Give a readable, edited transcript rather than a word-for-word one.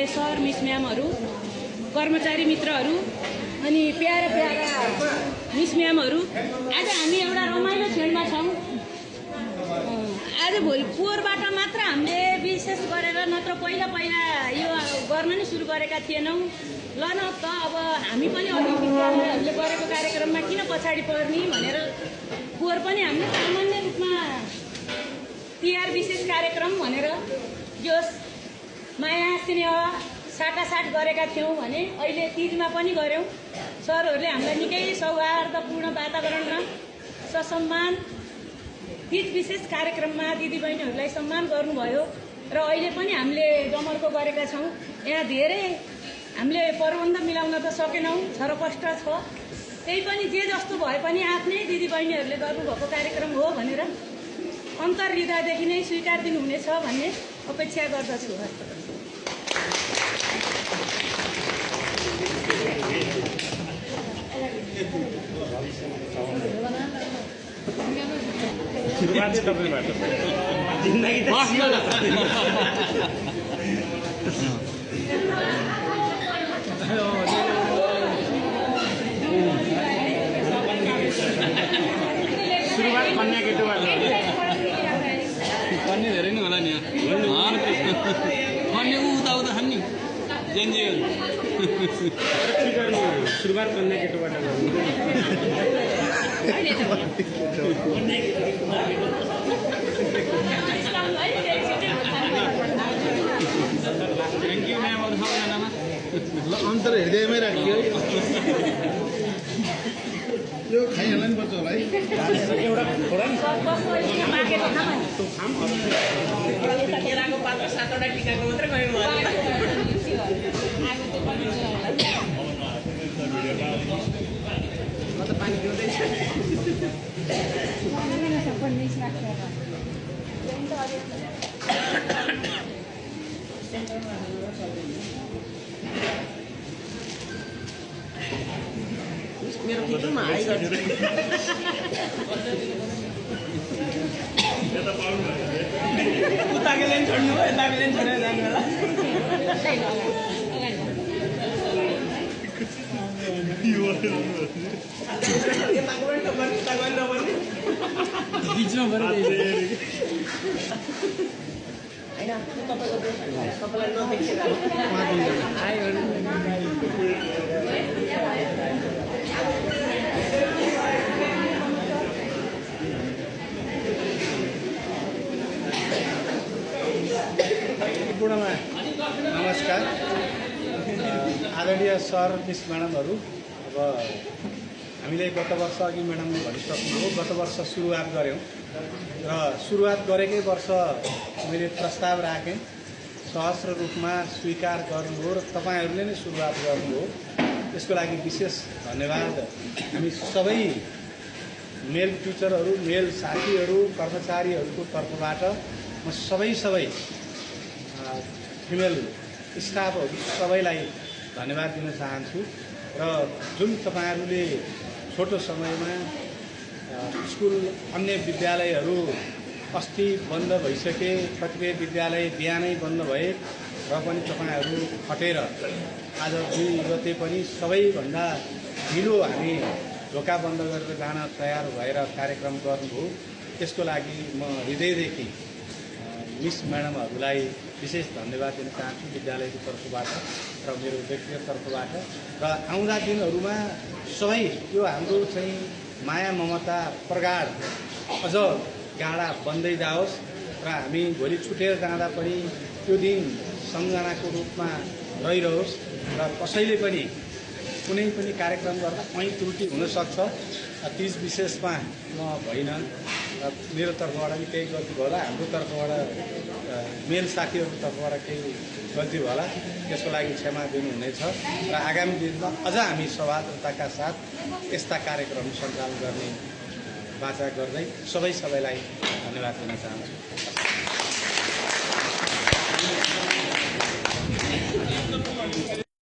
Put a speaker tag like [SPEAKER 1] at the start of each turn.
[SPEAKER 1] Sir miss म्यामहरू, कर्मचारी मित्रहरू अनि प्यारा प्यारा मिस म्यामहरू, आज हामी एउटा रमाइलो क्षणमा छौँ। आज भोलि पोहोरबाट मात्र हामीले विशेष गरेर नत्र पहिला पहिला यो गर्न नै सुरु गरेका थिएनौँ। ल न त अब हामी पनि अरू विद्यालयहरूले गरेको कार्यक्रममा किन पछाडि पर्ने भनेर पोहोर पनि हामीले सामान्य रूपमा तिहार विशेष कार्यक्रम भनेर यो माया स्नेह साटासाट गरेका थियौँ भने अहिले तीजमा पनि गऱ्यौँ। सरहरूले हामीलाई निकै सौहार्दपूर्ण वातावरणमा ससम्मान तीज विशेष कार्यक्रममा दिदीबहिनीहरूलाई सम्मान गर्नुभयो र अहिले पनि हामीले जमर्को गरेका छौँ। यहाँ धेरै हामीले प्रबन्ध मिलाउन त सकेनौँ, छरपष्ट छ। त्यही पनि जे जस्तो भए पनि आफ्नै दिदीबहिनीहरूले गर्नुभएको कार्यक्रम हो भनेर अन्तर्हृदयदेखि नै स्वीकार दिनुहुनेछ भन्ने अपेक्षा गर्दछु।
[SPEAKER 2] सुरुवात कन्या केटुबाट
[SPEAKER 3] कन्या धेरै नै होला नि कन्या उता उता छन् नि जेनजीहरू
[SPEAKER 2] सुरुवात कन्या केटुबाट
[SPEAKER 3] थ्याङ्क यू म्याम अरू सबैजनामा
[SPEAKER 4] अन्तर हृदयमै राखियो यो खाइहाल्नु नि पर्छ होला है
[SPEAKER 2] एउटा थोडा नि
[SPEAKER 1] केराको पातको 7वटा टिकाको मात्रै गयो म त पानी पिउँदैछ। मेरो किटुमा आइगयो उताको लेन छोड्नु हो यताको लेन छोडेर जानु होला।
[SPEAKER 3] बिचमा
[SPEAKER 1] होइन तपाईँलाई नदेखेर आयो
[SPEAKER 4] पूर्णमा नमस्कार। आदरणीय सर मिस म्याडमहरू, अब हामीले गत वर्ष अघि म्याडमले भनिसक्नुभयो, गत वर्ष सुरुवात गऱ्यौँ र सुरुवात गरेकै वर्ष मैले प्रस्ताव राखेँ, सहस्र रूपमा स्वीकार गर्नुभयो र तपाईँहरूले नै सुरुवात गर्नुभयो। यसको लागि विशेष धन्यवाद। हामी सबै मेल टिचरहरू, मेल साथीहरू, कर्मचारीहरूको तर्फबाट म सबै फिमेल स्टाफहरू सबैलाई धन्यवाद दिन चाहन्छु। र जुन तपाईँहरूले छोटो समयमा स्कुल अन्य विद्यालयहरू अस्ति बन्द भइसके, कतिपय विद्यालय बिहानै बन्द भए र पनि तपाईँहरू खटेर आज 2 गते पनि सबैभन्दा ढिलो हामी ढोका बन्द गरेर जान तयार भएर कार्यक्रम गर्नुभयो। त्यसको लागि म हृदयदेखि मिस म्याडमहरूलाई विशेष धन्यवाद दिन चाहन्छु विद्यालयको तर्फबाट र मेरो व्यक्तिगत तर्फबाट र आउँदा दिनहरूमा सबै यो हाम्रो चाहिँ माया ममता प्रगाढ अझ गाढा बन्दै जाओस् र हामी भोलि छुटेर जाँदा पनि त्यो दिन सम्झनाको रूपमा रहिरहोस् र कसैले पनि कुनै पनि कार्यक्रम गर्दा कहीँ त्रुटि हुनसक्छ तीज विशेषमा म भइन र मेरो तर्फबाट पनि केही गल्ती भयो होला हाम्रो तर्फबाट मेल साथीहरूको तर्फबाट केही गल्ती भयो होला त्यसको लागि क्षमा दिनुहुनेछ र आगामी दिनमा अझ हामी सौहार्दताका साथ यस्ता कार्यक्रम सञ्चालन गर्ने बाचा गर्दै सबैलाई धन्यवाद दिन चाहन्छु।